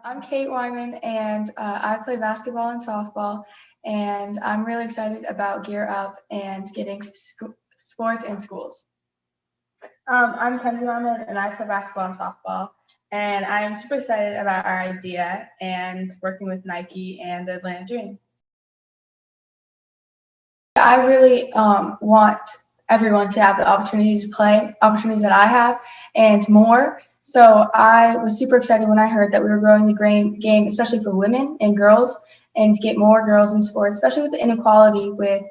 I'm Kate Wyman, and I play basketball and softball, and I'm really excited about Gear Up and getting sports in schools. I'm Kenzie and I play basketball and softball, and I'm super excited about our idea and working with Nike and the Atlanta Dream. I really want everyone to have the opportunity to play, opportunities that I have, and more. So I was super excited when I heard that we were growing the game, especially for women and girls, and to get more girls in sports, especially with the inequality with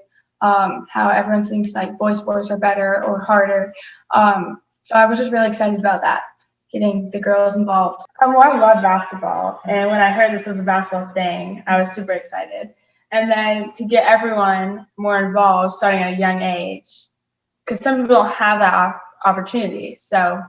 how everyone thinks like boys sports are better or harder. So I was just really excited about that, getting the girls involved. I love basketball, and when I heard this was a basketball thing, I was super excited. And then to get everyone more involved starting at a young age, because some people don't have that opportunity. So.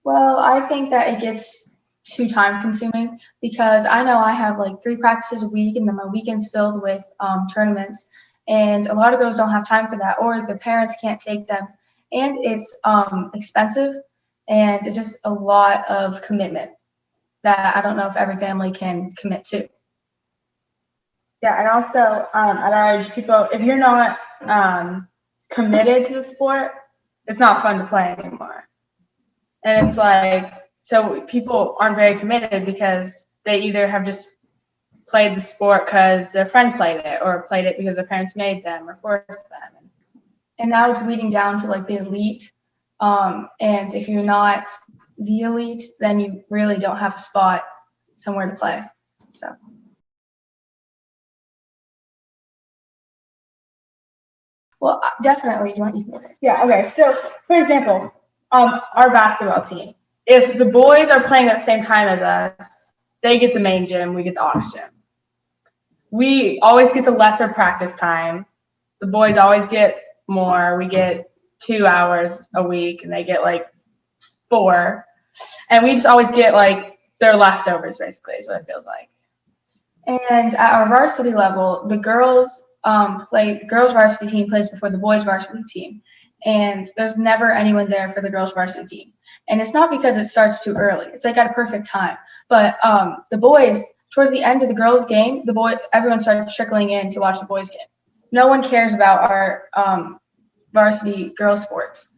Well, I think that it gets too time consuming because I know I have like 3 practices a week and then my weekend's filled with tournaments, and a lot of girls don't have time for that, or the parents can't take them, and it's expensive, and it's just a lot of commitment that I don't know if every family can commit to. Yeah, and also at our age, people, if you're not committed to the sport, it's not fun to play anymore. And it's like, so people aren't very committed because they either have just played the sport because their friend played it, or played it because their parents made them or forced them. And now it's weeding down to like the elite. And if you're not the elite, then you really don't have a spot somewhere to play. So. Well, definitely. Do you want to hear it? Yeah, okay. So, for example, our basketball team, if the boys are playing at the same time as us, they get the main gym, we get the aux gym. We always get the lesser practice time. The boys always get more. We get 2 hours a week, and they get like 4. And we just always get like their leftovers, basically, is what it feels like. And at our varsity level, the girls the girls varsity team plays before the boys varsity team, and there's never anyone there for the girls varsity team. And it's not because it starts too early, it's like at a perfect time, but the boys, towards the end of the girls game, everyone started trickling in to watch the boys game. No one cares about our varsity girls sports,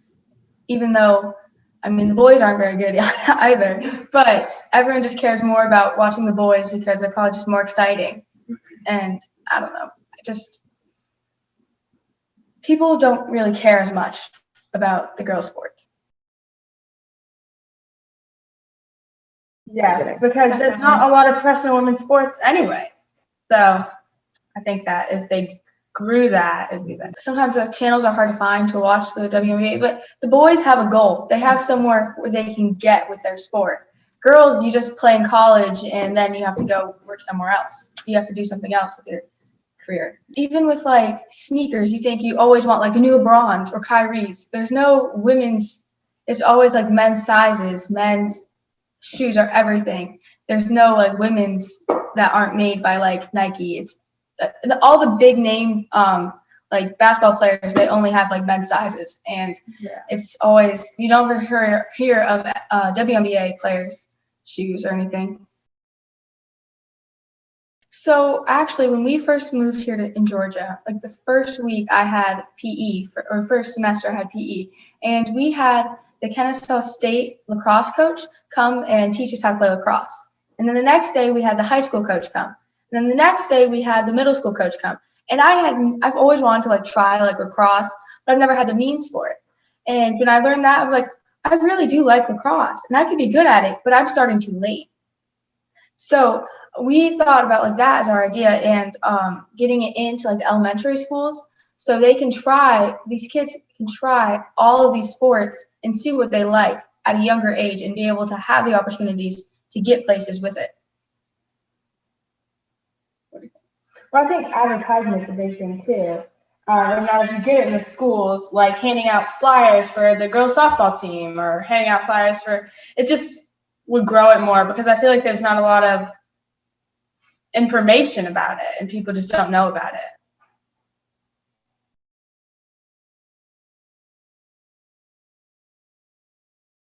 even though the boys aren't very good either, but everyone just cares more about watching the boys because they're probably just more exciting. And I don't know, people don't really care as much about the girls' sports. Yes, because there's not a lot of professional women's sports anyway. So I think that if they grew that, it'd be better. Sometimes the channels are hard to find to watch the WNBA, but the boys have a goal. They have somewhere where they can get with their sport. Girls, you just play in college, and then you have to go work somewhere else. You have to do something else with your career. Even with like sneakers, you think you always want like the new LeBrons or Kyrie's. There's no women's. It's always like men's sizes. Men's shoes are everything. There's no like women's that aren't made by like Nike. It's all the big name like basketball players. They only have like men's sizes, and it's always, you don't ever hear of WNBA players' shoes or anything. So actually, when we first moved here in Georgia, like the first week I had PE, or first semester I had PE, and we had the Kennesaw State lacrosse coach come and teach us how to play lacrosse. And then the next day we had the high school coach come. And then the next day we had the middle school coach come. And I've always wanted to like try like lacrosse, but I've never had the means for it. And when I learned that, I was like, I really do like lacrosse, and I could be good at it, but I'm starting too late. So we thought about like that as our idea, and getting it into like the elementary schools so these kids can try all of these sports and see what they like at a younger age and be able to have the opportunities to get places with it. Well, I think advertisement's a big thing too. And now if you get it in the schools, like handing out flyers for the girls softball team, or handing out flyers it just would grow it more, because I feel like there's not a lot of information about it and people just don't know about it.